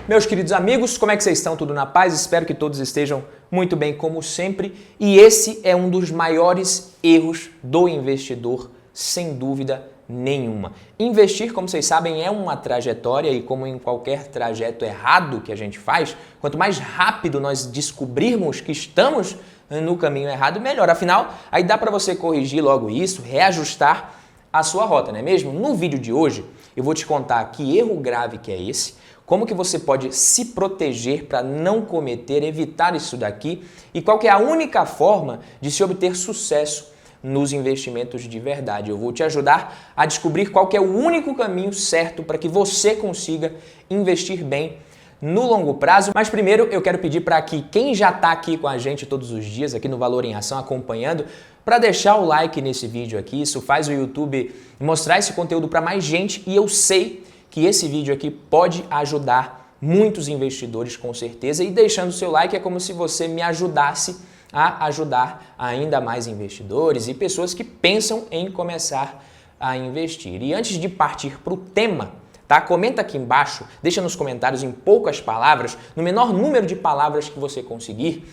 Meus queridos amigos, como é que vocês estão? Tudo na paz? Espero que todos estejam muito bem, como sempre. E esse é um dos maiores erros do investidor, sem dúvida nenhuma. Investir, como vocês sabem, é uma trajetória e como em qualquer trajeto errado que a gente faz, quanto mais rápido nós descobrirmos que estamos no caminho errado, melhor. Afinal, aí dá para você corrigir logo isso, reajustar a sua rota, não é mesmo? No vídeo de hoje, eu vou te contar que erro grave que é esse, como que você pode se proteger para não cometer, evitar isso daqui e qual que é a única forma de se obter sucesso nos investimentos de verdade. Eu vou te ajudar a descobrir qual que é o único caminho certo para que você consiga investir bem no longo prazo. Mas primeiro eu quero pedir para que quem já está aqui com a gente todos os dias, aqui no Valor em Ação, acompanhando, para deixar o like nesse vídeo aqui. Isso faz o YouTube mostrar esse conteúdo para mais gente e eu sei que esse vídeo aqui pode ajudar muitos investidores com certeza. E deixando o seu like é como se você me ajudasse a ajudar ainda mais investidores e pessoas que pensam em começar a investir. E antes de partir para o tema, tá? Comenta aqui embaixo, deixa nos comentários em poucas palavras, no menor número de palavras que você conseguir,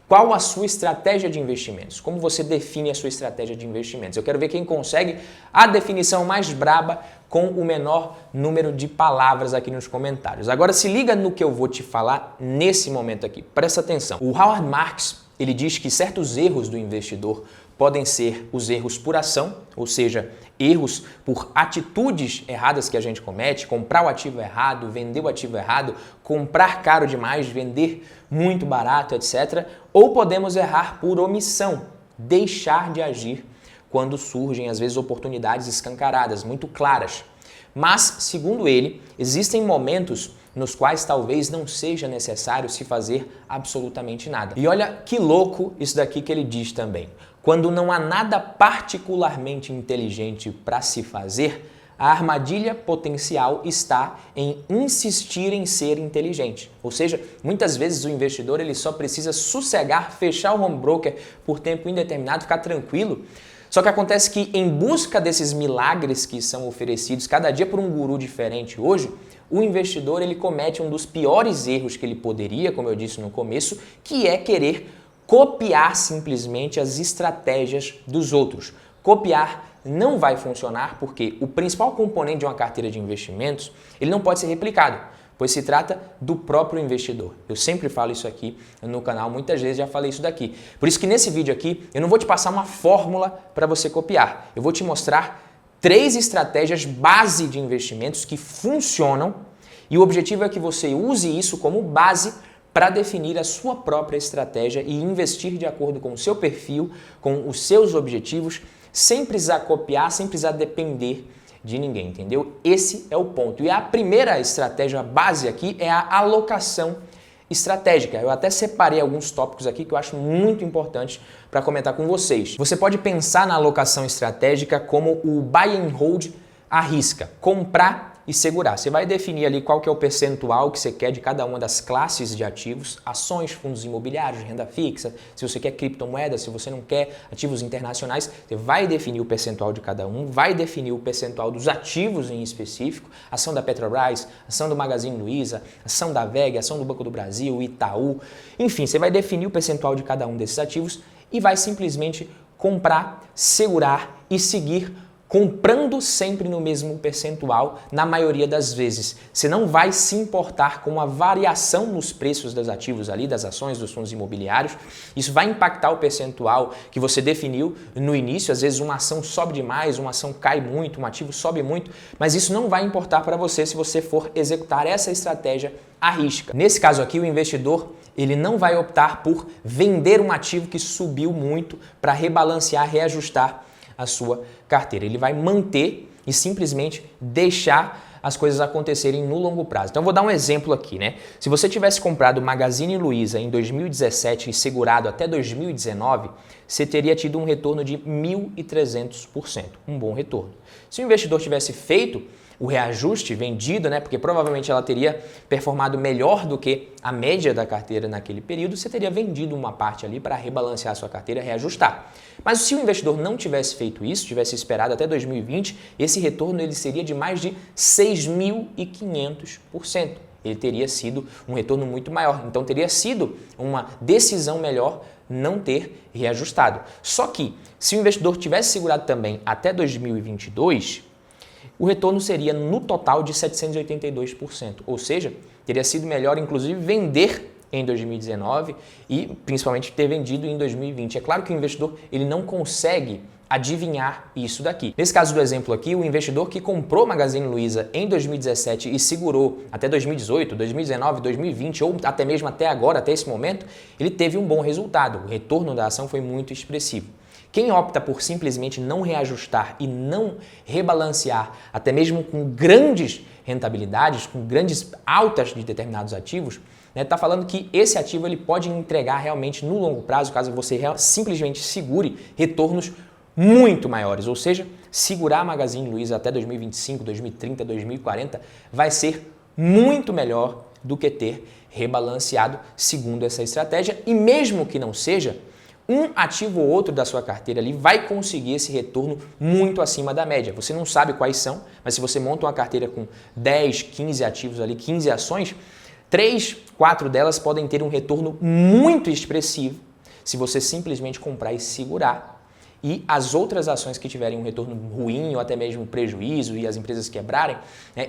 qual a sua estratégia de investimentos? Como você define a sua estratégia de investimentos? Eu quero ver quem consegue a definição mais braba com o menor número de palavras aqui nos comentários. Agora se liga no que eu vou te falar nesse momento aqui. Presta atenção. O Howard Marks, ele diz que certos erros do investidor podem ser os erros por ação, ou seja, erros por atitudes erradas que a gente comete, comprar o ativo errado, vender o ativo errado, comprar caro demais, vender muito barato, etc. Ou podemos errar por omissão, deixar de agir quando surgem, às vezes, oportunidades escancaradas, muito claras. Mas, segundo ele, existem momentos nos quais talvez não seja necessário se fazer absolutamente nada. E olha que louco isso daqui que ele diz também. Quando não há nada particularmente inteligente para se fazer, a armadilha potencial está em insistir em ser inteligente. Ou seja, muitas vezes o investidor ele só precisa sossegar, fechar o home broker por tempo indeterminado, ficar tranquilo. Só que acontece que em busca desses milagres que são oferecidos cada dia por um guru diferente hoje, o investidor ele comete um dos piores erros que ele poderia, como eu disse no começo, que é querer copiar simplesmente as estratégias dos outros. Copiar não vai funcionar porque o principal componente de uma carteira de investimentos ele não pode ser replicado, pois se trata do próprio investidor. Eu sempre falo isso aqui no canal, muitas vezes já falei isso daqui. Por isso que nesse vídeo aqui eu não vou te passar uma fórmula para você copiar. Eu vou te mostrar 3 estratégias base de investimentos que funcionam e o objetivo é que você use isso como base para definir a sua própria estratégia e investir de acordo com o seu perfil, com os seus objetivos, sem precisar copiar, sem precisar depender de ninguém, entendeu? Esse é o ponto. E a primeira estratégia base aqui é a alocação estratégica. Eu até separei alguns tópicos aqui que eu acho muito importantes para comentar com vocês. Você pode pensar na alocação estratégica como o buy and hold à risca, comprar e segurar. Você vai definir ali qual que é o percentual que você quer de cada uma das classes de ativos, ações, fundos imobiliários, renda fixa, se você quer criptomoedas, se você não quer ativos internacionais, você vai definir o percentual de cada um, vai definir o percentual dos ativos em específico, ação da Petrobras, ação do Magazine Luiza, ação da VEG, ação do Banco do Brasil, Itaú, enfim, você vai definir o percentual de cada um desses ativos e vai simplesmente comprar, segurar e seguir comprando sempre no mesmo percentual, na maioria das vezes. Você não vai se importar com a variação nos preços dos ativos ali, das ações, dos fundos imobiliários. Isso vai impactar o percentual que você definiu no início. Às vezes uma ação sobe demais, uma ação cai muito, um ativo sobe muito, mas isso não vai importar para você se você for executar essa estratégia à risca. Nesse caso aqui, o investidor ele não vai optar por vender um ativo que subiu muito para rebalancear, reajustar a sua carteira. Ele vai manter e simplesmente deixar as coisas acontecerem no longo prazo. Então, eu vou dar um exemplo aqui, né? Se você tivesse comprado o Magazine Luiza em 2017 e segurado até 2019, você teria tido um retorno de 1.300%, um bom retorno. Se o investidor tivesse feito o reajuste vendido, né, porque provavelmente ela teria performado melhor do que a média da carteira naquele período, você teria vendido uma parte ali para rebalancear a sua carteira, reajustar. Mas se o investidor não tivesse feito isso, tivesse esperado até 2020, esse retorno ele seria de mais de 6.500%. ele teria sido um retorno muito maior. Então teria sido uma decisão melhor não ter reajustado. Só que, se o investidor tivesse segurado também até 2022, o retorno seria no total de 782%. Ou seja, teria sido melhor, inclusive, vender em 2019 e principalmente ter vendido em 2020. É claro que o investidor ele não consegue adivinhar isso daqui. Nesse caso do exemplo aqui, o investidor que comprou Magazine Luiza em 2017 e segurou até 2018, 2019, 2020 ou até mesmo até agora, até esse momento, ele teve um bom resultado. O retorno da ação foi muito expressivo. Quem opta por simplesmente não reajustar e não rebalancear, até mesmo com grandes rentabilidades, com grandes altas de determinados ativos, está falando que esse ativo ele pode entregar realmente no longo prazo, caso você simplesmente segure retornos muito maiores, ou seja, segurar a Magazine Luiza até 2025, 2030, 2040 vai ser muito melhor do que ter rebalanceado segundo essa estratégia e mesmo que não seja, um ativo ou outro da sua carteira ali vai conseguir esse retorno muito acima da média. Você não sabe quais são, mas se você monta uma carteira com 10, 15 ativos ali, 15 ações, 3, 4 delas podem ter um retorno muito expressivo se você simplesmente comprar e segurar. E as outras ações que tiverem um retorno ruim ou até mesmo prejuízo e as empresas quebrarem,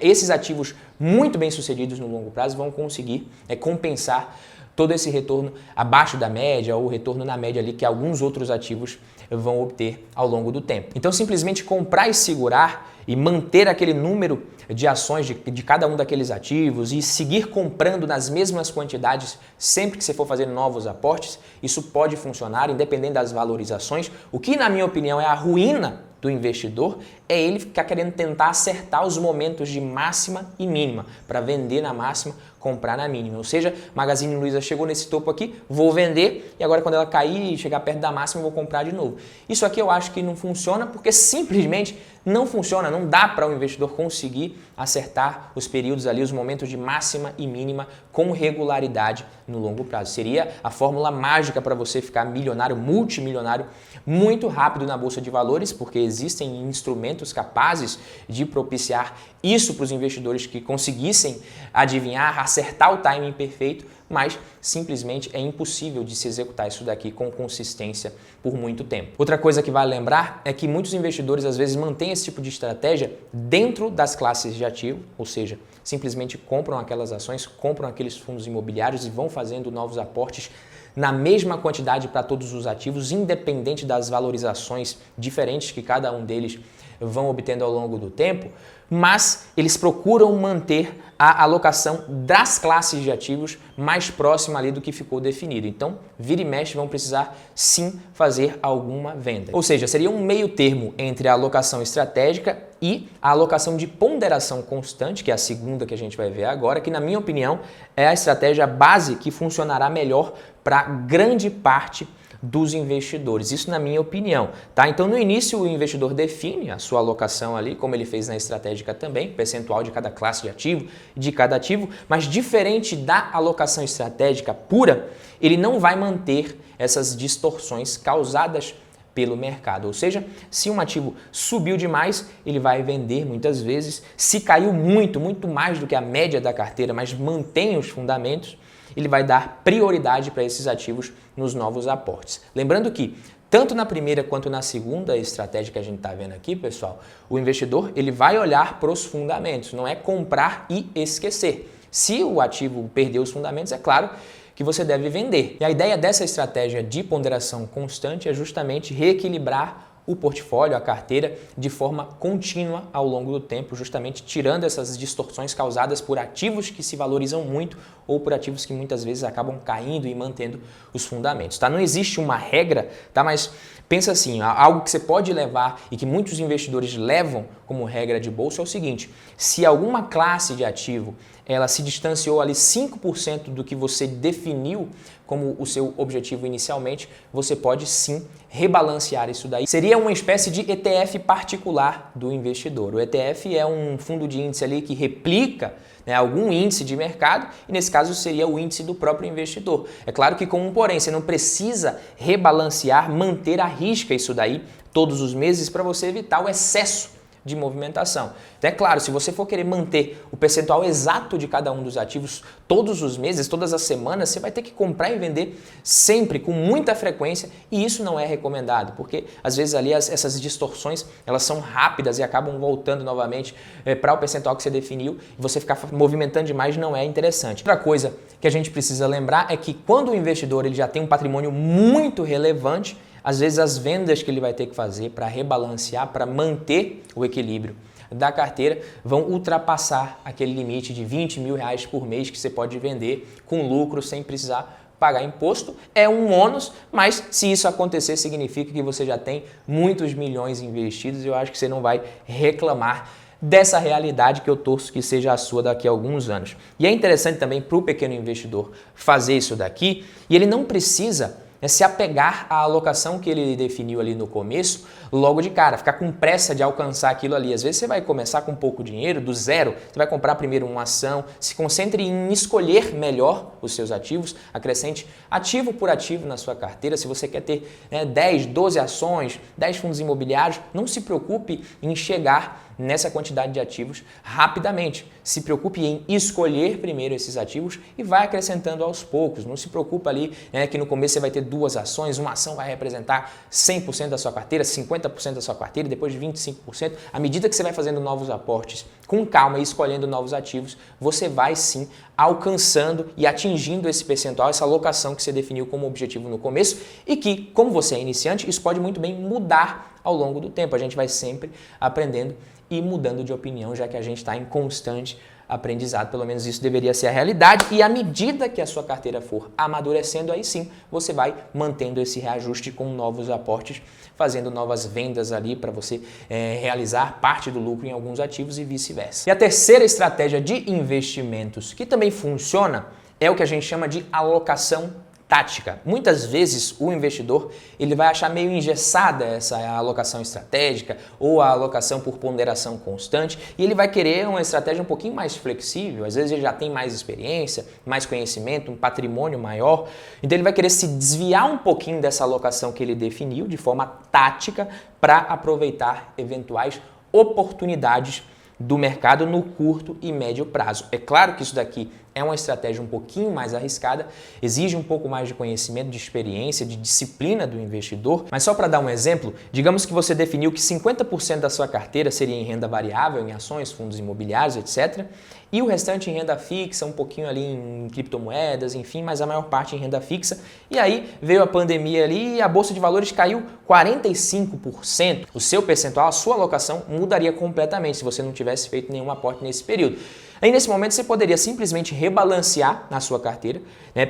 esses ativos muito bem sucedidos no longo prazo vão conseguir compensar todo esse retorno abaixo da média ou retorno na média ali que alguns outros ativos vão obter ao longo do tempo. Então simplesmente comprar e segurar e manter aquele número de ações de cada um daqueles ativos e seguir comprando nas mesmas quantidades sempre que você for fazer novos aportes, isso pode funcionar independente das valorizações. O que na minha opinião é a ruína do investidor é ele ficar querendo tentar acertar os momentos de máxima e mínima para vender na máxima, comprar na mínima. Ou seja, Magazine Luiza chegou nesse topo aqui, vou vender e agora quando ela cair e chegar perto da máxima eu vou comprar de novo. Isso aqui eu acho que não funciona porque simplesmente não funciona, não dá para o investidor conseguir acertar os períodos ali, os momentos de máxima e mínima com regularidade no longo prazo. Seria a fórmula mágica para você ficar milionário, multimilionário muito rápido na bolsa de valores, porque existem instrumentos capazes de propiciar isso para os investidores que conseguissem adivinhar, acertar o timing perfeito, mas simplesmente é impossível de se executar isso daqui com consistência por muito tempo. Outra coisa que vale lembrar é que muitos investidores às vezes mantêm esse tipo de estratégia dentro das classes de ativo, ou seja, simplesmente compram aquelas ações, compram aqueles fundos imobiliários e vão fazendo novos aportes na mesma quantidade para todos os ativos, independente das valorizações diferentes que cada um deles vão obtendo ao longo do tempo, mas eles procuram manter a alocação das classes de ativos mais próxima ali do que ficou definido. Então, vira e mexe vão precisar sim fazer alguma venda. Ou seja, seria um meio termo entre a alocação estratégica e a alocação de ponderação constante, que é a segunda que a gente vai ver agora, que na minha opinião é a estratégia base que funcionará melhor para grande parte dos investidores. Isso na minha opinião, tá? Então no início o investidor define a sua alocação ali, como ele fez na estratégica também, percentual de cada classe de ativo, de cada ativo, mas diferente da alocação estratégica pura, ele não vai manter essas distorções causadas pelo mercado. Ou seja, se um ativo subiu demais, ele vai vender muitas vezes. Se caiu muito, muito mais do que a média da carteira, mas mantém os fundamentos, ele vai dar prioridade para esses ativos nos novos aportes. Lembrando que, tanto na primeira quanto na segunda estratégia que a gente está vendo aqui, pessoal, o investidor ele vai olhar para os fundamentos, não é comprar e esquecer. Se o ativo perdeu os fundamentos, é claro que você deve vender. E a ideia dessa estratégia de ponderação constante é justamente reequilibrar o portfólio, a carteira, de forma contínua ao longo do tempo, justamente tirando essas distorções causadas por ativos que se valorizam muito ou por ativos que muitas vezes acabam caindo e mantendo os fundamentos, tá? Não existe uma regra, tá? Mas pensa assim, algo que você pode levar e que muitos investidores levam como regra de bolsa é o seguinte: se alguma classe de ativo ela se distanciou ali 5% do que você definiu como o seu objetivo inicialmente, você pode sim rebalancear isso daí. Seria uma espécie de ETF particular do investidor. O ETF é um fundo de índice ali que replica algum índice de mercado e nesse caso seria o índice do próprio investidor. É claro que com um porém, você não precisa rebalancear, manter à risca isso daí todos os meses para você evitar o excesso de movimentação. Então, é claro, se você for querer manter o percentual exato de cada um dos ativos todos os meses, todas as semanas, você vai ter que comprar e vender sempre, com muita frequência, e isso não é recomendado, porque às vezes ali essas distorções elas são rápidas e acabam voltando novamente para o percentual que você definiu, e você ficar movimentando demais não é interessante. Outra coisa que a gente precisa lembrar é que quando o investidor ele já tem um patrimônio muito relevante, às vezes as vendas que ele vai ter que fazer para rebalancear, para manter o equilíbrio da carteira, vão ultrapassar aquele limite de R$20 mil por mês que você pode vender com lucro sem precisar pagar imposto. É um ônus, mas se isso acontecer significa que você já tem muitos milhões investidos e eu acho que você não vai reclamar dessa realidade que eu torço que seja a sua daqui a alguns anos. E é interessante também para o pequeno investidor fazer isso daqui e ele não precisa se apegar à alocação que ele definiu ali no começo, logo de cara, ficar com pressa de alcançar aquilo ali. Às vezes você vai começar com pouco dinheiro, do zero, você vai comprar primeiro uma ação, se concentre em escolher melhor os seus ativos, acrescente ativo por ativo na sua carteira. Se você quer ter 10, 12 ações, 10 fundos imobiliários, não se preocupe em chegar nessa quantidade de ativos rapidamente. Se preocupe em escolher primeiro esses ativos e vai acrescentando aos poucos. Não se preocupe ali que no começo você vai ter duas ações, uma ação vai representar 100% da sua carteira, 50% da sua carteira, depois de 25%. À medida que você vai fazendo novos aportes com calma e escolhendo novos ativos, você vai sim alcançando e atingindo esse percentual, essa alocação que você definiu como objetivo no começo e que, como você é iniciante, isso pode muito bem mudar ao longo do tempo. A gente vai sempre aprendendo e mudando de opinião, já que a gente está em constante aprendizado. Pelo menos isso deveria ser a realidade. E à medida que a sua carteira for amadurecendo, aí sim você vai mantendo esse reajuste com novos aportes, fazendo novas vendas ali para você realizar parte do lucro em alguns ativos e vice-versa. E a terceira estratégia de investimentos que também funciona é o que a gente chama de alocação tática. Muitas vezes o investidor ele vai achar meio engessada essa alocação estratégica ou a alocação por ponderação constante e ele vai querer uma estratégia um pouquinho mais flexível. Às vezes ele já tem mais experiência, mais conhecimento, um patrimônio maior, então ele vai querer se desviar um pouquinho dessa alocação que ele definiu de forma tática para aproveitar eventuais oportunidades do mercado no curto e médio prazo. É claro que isso daqui é uma estratégia um pouquinho mais arriscada, exige um pouco mais de conhecimento, de experiência, de disciplina do investidor, mas só para dar um exemplo, digamos que você definiu que 50% da sua carteira seria em renda variável, em ações, fundos imobiliários, etc., e o restante em renda fixa, um pouquinho ali em criptomoedas, enfim, mas a maior parte em renda fixa. E aí veio a pandemia ali e a Bolsa de Valores caiu 45%. O seu percentual, a sua alocação mudaria completamente se você não tivesse feito nenhum aporte nesse período. Aí nesse momento você poderia simplesmente rebalancear na sua carteira,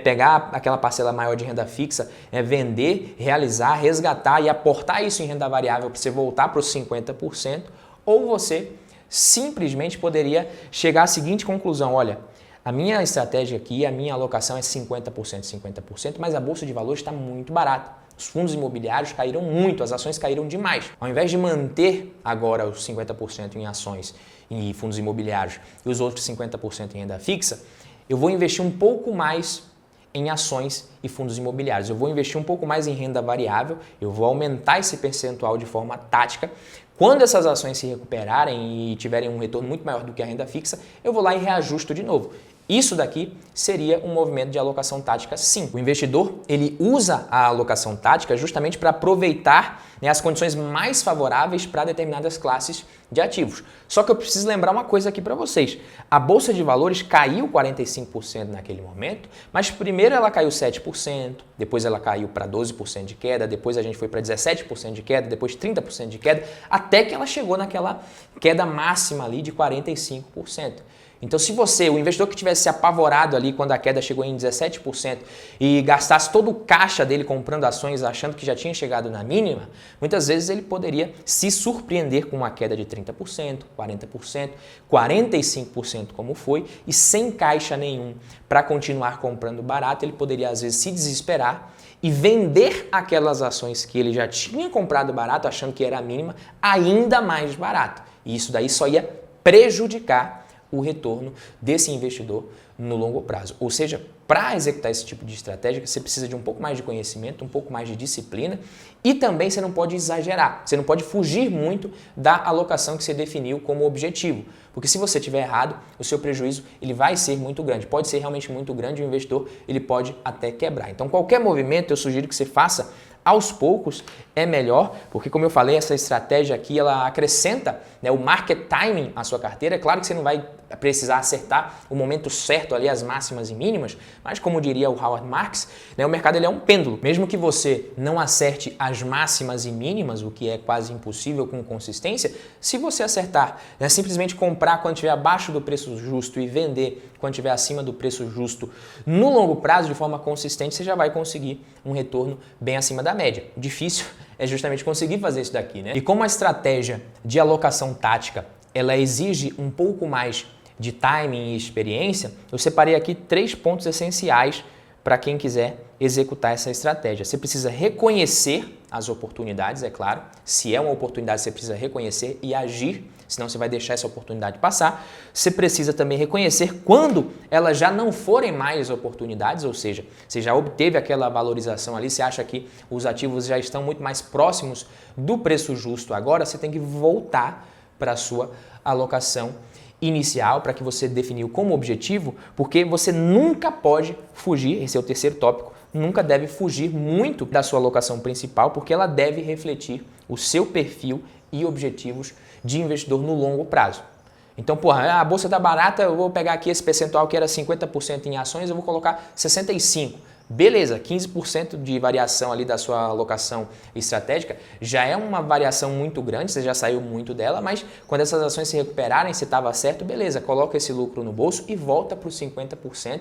pegar aquela parcela maior de renda fixa, vender, realizar, resgatar e aportar isso em renda variável para você voltar para os 50%, ou você simplesmente poderia chegar à seguinte conclusão: olha, a minha estratégia aqui, a minha alocação é 50%, mas a Bolsa de Valores está muito barata. Os fundos imobiliários caíram muito, as ações caíram demais. Ao invés de manter agora os 50% em ações e fundos imobiliários e os outros 50% em renda fixa, eu vou investir um pouco mais em ações e fundos imobiliários. Eu vou investir um pouco mais em renda variável, eu vou aumentar esse percentual de forma tática. Quando essas ações se recuperarem e tiverem um retorno muito maior do que a renda fixa, eu vou lá e reajusto de novo. Isso daqui seria um movimento de alocação tática, sim. O investidor ele usa a alocação tática justamente para aproveitar as condições mais favoráveis para determinadas classes de ativos. Só que eu preciso lembrar uma coisa aqui para vocês. A Bolsa de Valores caiu 45% naquele momento, mas primeiro ela caiu 7%, depois ela caiu para 12% de queda, depois a gente foi para 17% de queda, depois 30% de queda, até que ela chegou naquela queda máxima ali de 45%. Então, se você, o investidor que tivesse se apavorado ali quando a queda chegou em 17% e gastasse todo o caixa dele comprando ações achando que já tinha chegado na mínima, muitas vezes ele poderia se surpreender com uma queda de 30%, 40%, 45% como foi e sem caixa nenhum para continuar comprando barato, ele poderia às vezes se desesperar e vender aquelas ações que ele já tinha comprado barato achando que era a mínima ainda mais barato. E isso daí só ia prejudicar o retorno desse investidor no longo prazo. Ou seja, para executar esse tipo de estratégia, você precisa de um pouco mais de conhecimento, um pouco mais de disciplina e também você não pode exagerar, você não pode fugir muito da alocação que você definiu como objetivo. Porque se você estiver errado, o seu prejuízo ele vai ser muito grande, pode ser realmente muito grande, o investidor ele pode até quebrar. Então qualquer movimento eu sugiro que você faça aos poucos é melhor, porque como eu falei, essa estratégia aqui ela acrescenta, né, o market timing à sua carteira. É claro que você não vai precisar acertar o momento certo ali, as máximas e mínimas, mas como diria o Howard Marks, né, o mercado ele é um pêndulo. Mesmo que você não acerte as máximas e mínimas, o que é quase impossível com consistência, se você acertar, né, simplesmente comprar quando estiver abaixo do preço justo e vender quando estiver acima do preço justo no longo prazo de forma consistente, você já vai conseguir um retorno bem acima da média. O difícil é justamente conseguir fazer isso daqui, né? E como a estratégia de alocação tática ela exige um pouco mais de timing e experiência, eu separei aqui 3 pontos essenciais para quem quiser executar essa estratégia. Você precisa reconhecer as oportunidades, é claro. Se é uma oportunidade, você precisa reconhecer e agir, senão você vai deixar essa oportunidade passar. Você precisa também reconhecer quando elas já não forem mais oportunidades, ou seja, você já obteve aquela valorização ali, você acha que os ativos já estão muito mais próximos do preço justo. Agora você tem que voltar para a sua alocação inicial, para que você definiu como objetivo, porque você nunca pode fugir, esse é o terceiro tópico, nunca deve fugir muito da sua alocação principal, porque ela deve refletir o seu perfil e objetivos de investidor no longo prazo. Então, porra, a bolsa tá barata, eu vou pegar aqui esse percentual que era 50% em ações, eu vou colocar 65%. Beleza, 15% de variação ali da sua alocação estratégica já é uma variação muito grande, você já saiu muito dela, mas quando essas ações se recuperarem, se estava certo, beleza, coloca esse lucro no bolso e volta para os 50%,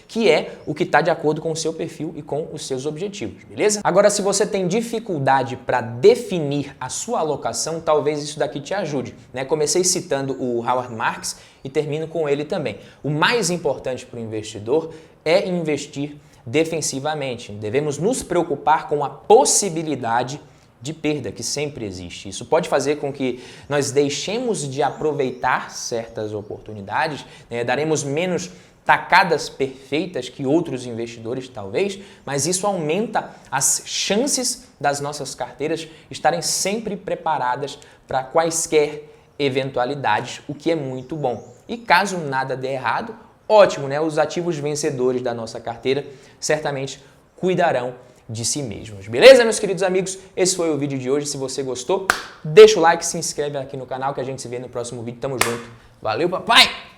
que é o que está de acordo com o seu perfil e com os seus objetivos, beleza? Agora, se você tem dificuldade para definir a sua alocação, talvez isso daqui te ajude, né? Comecei citando o Howard Marks e termino com ele também. O mais importante para o investidor é investir defensivamente. Devemos nos preocupar com a possibilidade de perda que sempre existe. Isso pode fazer com que nós deixemos de aproveitar certas oportunidades, né? Daremos menos tacadas perfeitas que outros investidores talvez, mas isso aumenta as chances das nossas carteiras estarem sempre preparadas para quaisquer eventualidades, o que é muito bom. E caso nada dê errado, ótimo, né? Os ativos vencedores da nossa carteira certamente cuidarão de si mesmos. Beleza, meus queridos amigos? Esse foi o vídeo de hoje. Se você gostou, deixa o like, se inscreve aqui no canal que a gente se vê no próximo vídeo. Tamo junto. Valeu, papai!